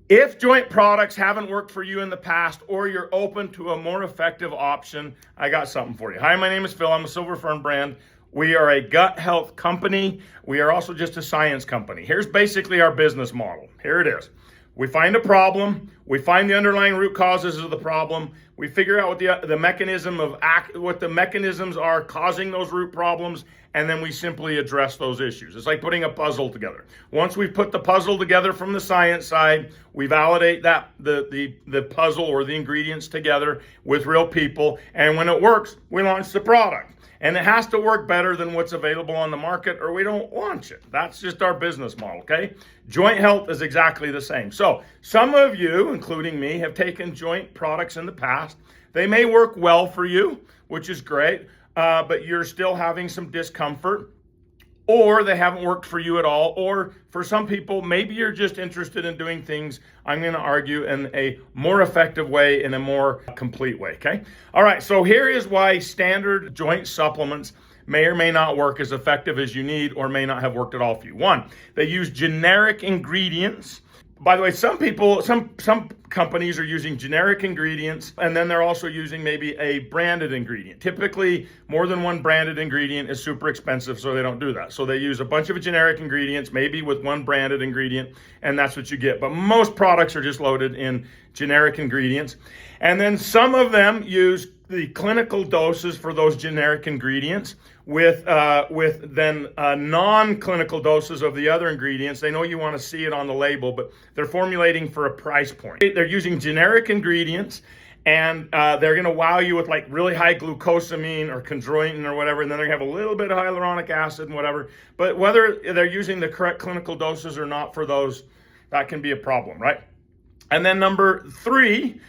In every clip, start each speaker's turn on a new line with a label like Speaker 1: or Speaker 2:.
Speaker 1: If joint products haven't worked for you in the past, or you're open to a more effective option, I got something for you. Hi, my name is Phil. I'm a Silver Fern brand. We are a gut health company. We are also just a science company. Here's basically our business model. Here it is. We find a problem. We find the underlying root causes of the problem. We figure out what the mechanisms are causing those root problems, and then we simply address those issues. It's like putting a puzzle together. Once we've put the puzzle together from the science side, we validate that the puzzle or the ingredients together with real people, and when it works, we launch the product. And it has to work better than what's available on the market, or we don't launch it. That's just our business model, okay? Joint health is exactly the same. So some of you, including me, have taken joint products in the past. They may work well for you, which is great, but you're still having some discomfort, or they haven't worked for you at all, or for some people, maybe you're just interested in doing things, I'm gonna argue, in a more effective way, in a more complete way, okay? All right, so here is why standard joint supplements may or may not work as effective as you need, or may not have worked at all for you. One, they use generic ingredients. By the way, some companies are using generic ingredients, and then they're also using maybe a branded ingredient. Typically, more than one branded ingredient is super expensive, so they don't do that. So they use a bunch of generic ingredients, maybe with one branded ingredient, and that's what you get. But most products are just loaded in generic ingredients. And then some of them use the clinical doses for those generic ingredients with non-clinical doses of the other ingredients. They know you want to see it on the label, but they're formulating for a price point. They're using generic ingredients, and they're going to wow you with like really high glucosamine or chondroitin or whatever, and then they have a little bit of hyaluronic acid and whatever. But whether they're using the correct clinical doses or not for those, that can be a problem, right? And then number three,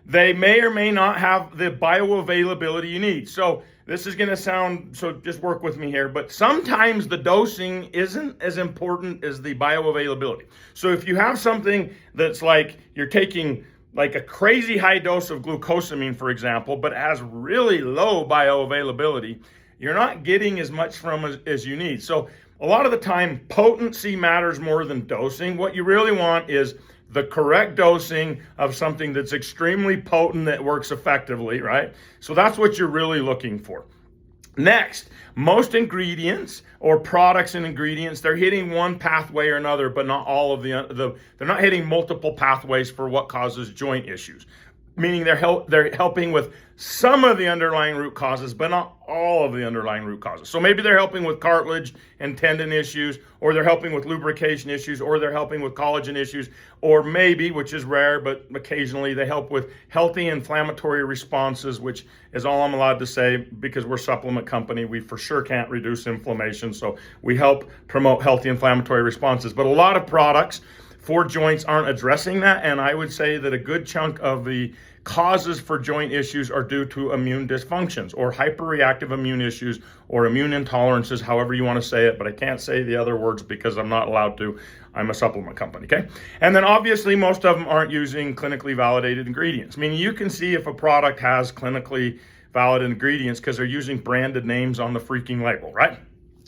Speaker 1: they may or may not have the bioavailability you need. So this is going to sound, so just work with me here, but sometimes the dosing isn't as important as the bioavailability. So if you have something that's like you're taking like a crazy high dose of glucosamine, for example, but it has really low bioavailability, you're not getting as much from as you need. So a lot of the time, potency matters more than dosing. What you really want is the correct dosing of something that's extremely potent that works effectively, right? So that's what you're really looking for. Next, most ingredients or products and ingredients, they're hitting one pathway or another, but not all of they're not hitting multiple pathways for what causes joint issues. Meaning they're helping with some of the underlying root causes, but not all of the underlying root causes. So maybe they're helping with cartilage and tendon issues, or they're helping with lubrication issues, or they're helping with collagen issues, or maybe, which is rare, but occasionally they help with healthy inflammatory responses, which is all I'm allowed to say because we're a supplement company. We for sure can't reduce inflammation, so we help promote healthy inflammatory responses. But a lot of products for joints aren't addressing that, and I would say that a good chunk of the causes for joint issues are due to immune dysfunctions or hyperreactive immune issues or immune intolerances, however you want to say it, but I can't say the other words because I'm not allowed to. I'm a supplement company, okay? And then obviously most of them aren't using clinically validated ingredients. Meaning you can see if a product has clinically valid ingredients because they're using branded names on the freaking label, right?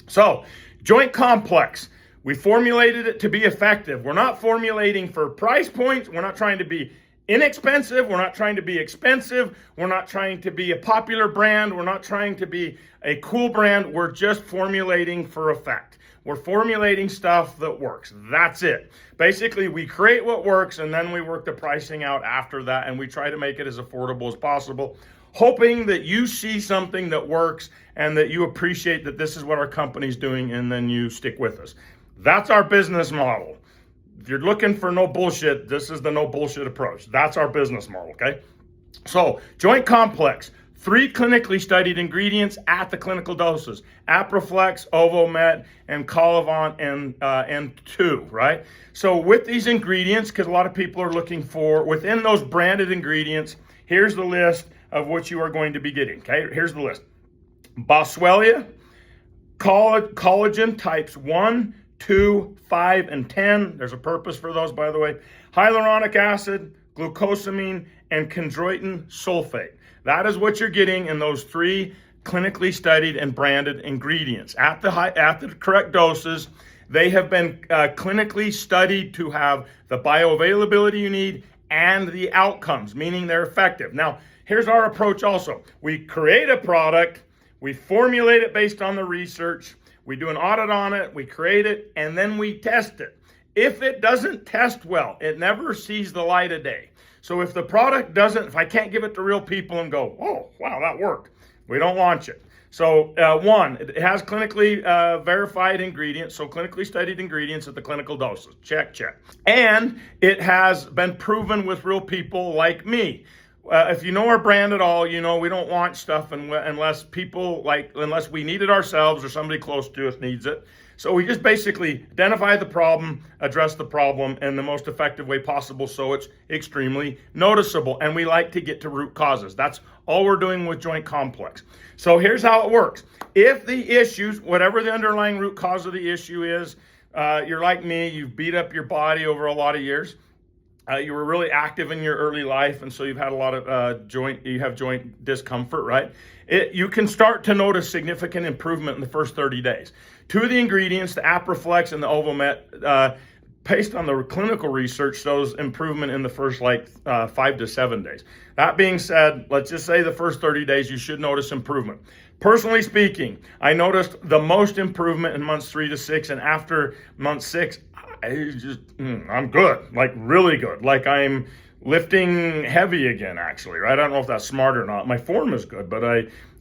Speaker 1: So, joint complex. We formulated it to be effective. We're not formulating for price points. We're not trying to be inexpensive. We're not trying to be expensive. We're not trying to be a popular brand. We're not trying to be a cool brand. We're just formulating for effect. We're formulating stuff that works. That's it. Basically, we create what works, and then we work the pricing out after that, and we try to make it as affordable as possible, hoping that you see something that works and that you appreciate that this is what our company's doing, and then you stick with us. That's our business model. If you're looking for no bullshit, this is the no bullshit approach. That's our business model, okay? So, joint complex, 3 clinically studied ingredients at the clinical doses: ApresFlex, Ovomet, and Collavant, and 2, right? So with these ingredients, because a lot of people are looking for, within those branded ingredients, here's the list of what you are going to be getting, okay? Here's the list. Boswellia, collagen types 1, 2, 5, and 10. There's a purpose for those, by the way. Hyaluronic acid, glucosamine, and chondroitin sulfate. That is what you're getting in those 3 clinically studied and branded ingredients at the correct doses. They have been clinically studied to have the bioavailability you need and the outcomes, meaning they're effective. Now, here's our approach also. We create a product, we formulate it based on the research, we do an audit on it, we create it, and then we test it. If it doesn't test well, it never sees the light of day. So if the product doesn't, if I can't give it to real people and go, oh, wow, that worked, we don't launch it. So one, it has clinically verified ingredients, so clinically studied ingredients at the clinical doses. Check, check. And it has been proven with real people like me. If you know our brand at all, you know we don't launch stuff unless we need it ourselves or somebody close to us needs it. So we just basically identify the problem, address the problem in the most effective way possible so it's extremely noticeable. And we like to get to root causes. That's all we're doing with Joint Complex. So here's how it works. If the issues, whatever the underlying root cause of the issue is, you're like me, you've beat up your body over a lot of years. You were really active in your early life, and so you've had a lot of joint discomfort, right? You can start to notice significant improvement in the first 30 days. Two of the ingredients, the ApresFlex and the Ovomet, based on the clinical research, shows improvement in the first 5 to 7 days. That being said, let's just say the first 30 days, you should notice improvement. Personally speaking, I noticed the most improvement in months 3 to 6, and after month 6, I'm good, like really good. Like I'm lifting heavy again, actually, right? I don't know if that's smart or not. My form is good, but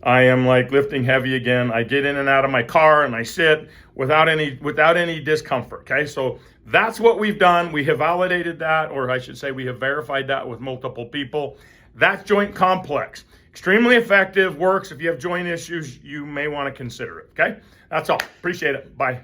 Speaker 1: I am like lifting heavy again. I get in and out of my car and I sit without any discomfort, okay? So that's what we've done. We have validated that, or I should say we have verified that with multiple people. That's Joint Complex. Extremely effective, works. If you have joint issues, you may want to consider it, okay? That's all. Appreciate it. Bye.